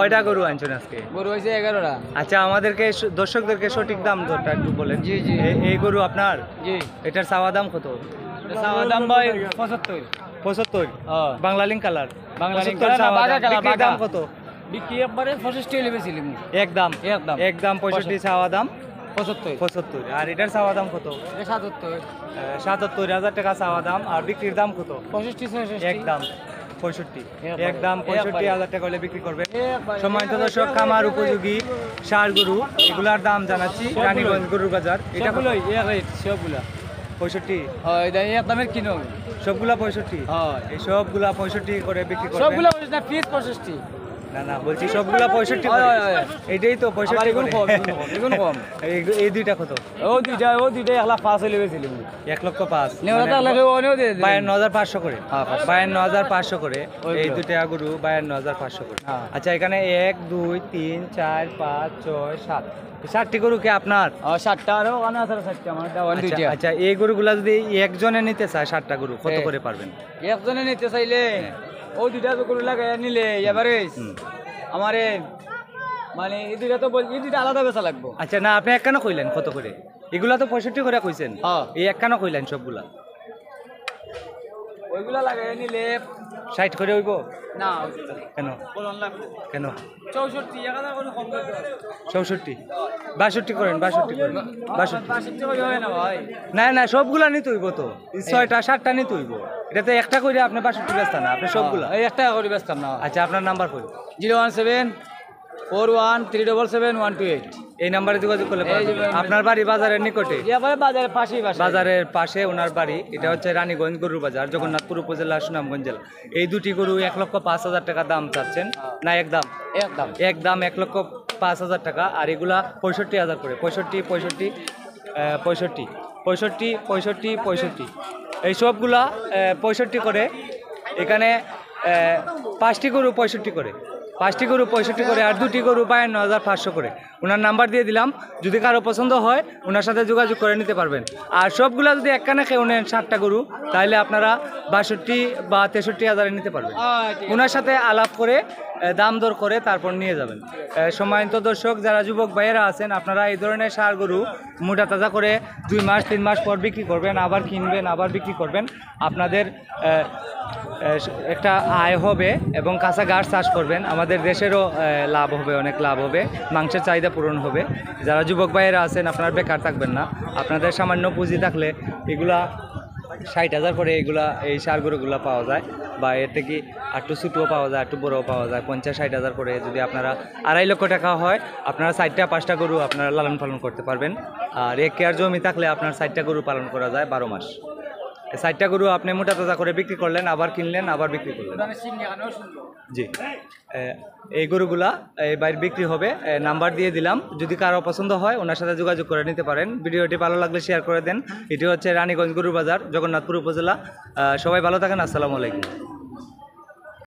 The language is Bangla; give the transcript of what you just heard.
কয়টা গরু আনছেন আজকে? গরু হয়েছে 11টা। আচ্ছা, আমাদেরকে দর্শকদেরকে সঠিক দাম দরটা একটু বলেন। জি জি এই গরু আপনার? জি। এটার চাওয়া দাম কত? চাওয়া দাম ভাই 75। 75? হ্যাঁ। Bangla link colour? Bangla link 75 colour না, চাওয়া বাঘা দাম। কালার, বিক্রির দাম বাঘা। কত? বিক্রি একবারে 65 হলে বেচিলাম। একদম একদম। একদম 65 চাওয়া দাম। 75। 75। আর এটার চাওয়া দাম কত? এটা 77। 77,000 টাকা চাওয়া দাম। আর বিক্রির দাম কত? 65 66। একদম 65। একবারে। একদম 65,000 টাকা হলে বিক্রি করবেন। একবারে। সম্মানিত দর্শক, খামার উপযোগী ষাঁড় গরু এগুলার দাম জানাচ্ছি। রানীগঞ্জ গরুর বাজার। এটা কত? সবগুলোই এক রেট সবগুলা। 65? হয় এটা এক দামের কিনো। সবগুলা 65? হয়। এই সবগুলা 65 করে বিক্রি করবেন? সবগুলা বলিস না, পিস 65। না না, বলছি সবগুলা 65 হয়, করে। হয়, হয়। এইটাই তো 65 এগুলো করে। কম, এগুলো কম। এই দুইটা কত? ও দুইটা একলা 5 হলে বেচিলাম। 1,05,000 নেওয়াটা লাগে ওনেও দিয়ে দিলাম। 52,500 করে। হ্যাঁ, 52,500 করে। ওইগুলো। এই দুইটা গরু 52,500 করে। হ্যাঁ। আচ্ছা, এখানে 1 2 3 4 5 6 7 7টি গরু কি আপনার? 60টা আরো ওখানে আছে 60টা আমার দেওয়ান আচ্ছা, দুইটা। আচ্ছা, এই গরুগুলা যদি একজনে নিতে চায় 7টা গরু কত হ্যাঁ। করে পারবেন? একজনে নিতে চাইলে ও দুইটা গরু লাগাই নিলে এবারে আমারে মানে এই দুইটা তো এই দুইটা আলাদা বেচা লাগবো। আচ্ছা, না আপনি একখানা কইলেন কত করে? এগুলা তো 65 করে কইছেন। হ্যাঁ। এই একখানা কইলেন সবগুলা ওইগুলা লাগাই নিলে 60 করে হইব? না কেন? বলন লাগবে কেন? 64 1000 করে কম করে দাও। 64? 62 করেন, 62 করেন। 62? 65 করে হয় না ভাই। না না, সবগুলা নিতে হইব তো। 6টা 7টা নিতে হইব। এটাতে একটা করে আপনি 62 বেচতেন না, আপনি সবগুলা। এই একটা করে বেচতাম না। আচ্ছা, আপনার নাম্বার কই? 017 41 377 128। এই নাম্বারে যোগাযোগ করলে এই পারবেন। যে- আপনার বাড়ি বাজারের নিকটে? এবারে বাজারের পাশেই বাসা। বাজারের পাশে ওনার বাড়ি। এটা হচ্ছে রানীগঞ্জ গরুর বাজার, জগন্নাথপুর উপজেলা, সুনামগঞ্জ জেলা। এই দুটি গরু 1,05,000 টাকা দাম চাচ্ছেন না? একদম একদম একদম 1,05,000 টাকা। আর এগুলা 65,000 করে। 65 65 65 65 65 65 এই সবগুলা 65 করে। এখানে 5টি গরু 65 করে। 5টি গরু 65 করে। আর দুটি গরু 52,500 করে। ওনার নাম্বার দিয়ে দিলাম, যদি কারো পছন্দ হয় ওনার সাথে যোগাযোগ করে নিতে পারবেন। আর সবগুলা যদি একখানে খেয়ে নেন 7টা গরু, তাহলে আপনারা 62 বা 63,000 নিতে পারবেন। ওনার সাথে আলাপ করে দাম দর করে তারপর নিয়ে যাবেন। সম্মানিত দর্শক, যারা যুবক ভাইয়েরা আছেন, আপনারা এই ধরনের ষাঁড় গরু মোটা তাজা করে 2 মাস 3 মাস পর বিক্রি করবেন, আবার কিনবেন, আবার বিক্রি করবেন। আপনাদের একটা আয় হবে এবং কাঁচা ঘাস চাষ করবেন। আমাদের দেশেরও লাভ হবে, অনেক লাভ হবে, মাংসের চাহিদা পূরণ হবে। যারা যুবক ভাইয়েরা আছেন, আপনারা বেকার থাকবেন না। আপনাদের সামান্য পুঁজি থাকলে এগুলা 60,000 করে এগুলা এই ষাঁড় গরুগুলা পাওয়া যায়, বা এর থেকে একটু ছোটও পাওয়া যায়, একটু বড়ও পাওয়া যায়। 50-60,000 করে যদি আপনারা 2.5 লক্ষ টাকা হয়, আপনারা 4টা 5টা গরু আপনারা লালন পালন করতে পারবেন। আর 1 কেয়ার জমি থাকলে আপনার 4টা গরু পালন করা যায় 12 মাস। 4টা গরু আপনি মোটা তাজা করে বিক্রি করলেন, আবার কিনলেন, আবার বিক্রি করলেন। জি, এই গরুগুলা এই বাইরে বিক্রি হবে। নাম্বার দিয়ে দিলাম, যদি কারো পছন্দ হয় ওনার সাথে যোগাযোগ করে নিতে পারেন। ভিডিওটি ভালো লাগলে শেয়ার করে দেন। এটি হচ্ছে রানীগঞ্জ গরুর বাজার, জগন্নাথপুর উপজেলা। সবাই ভালো থাকেন। আসসালামু আলাইকুম।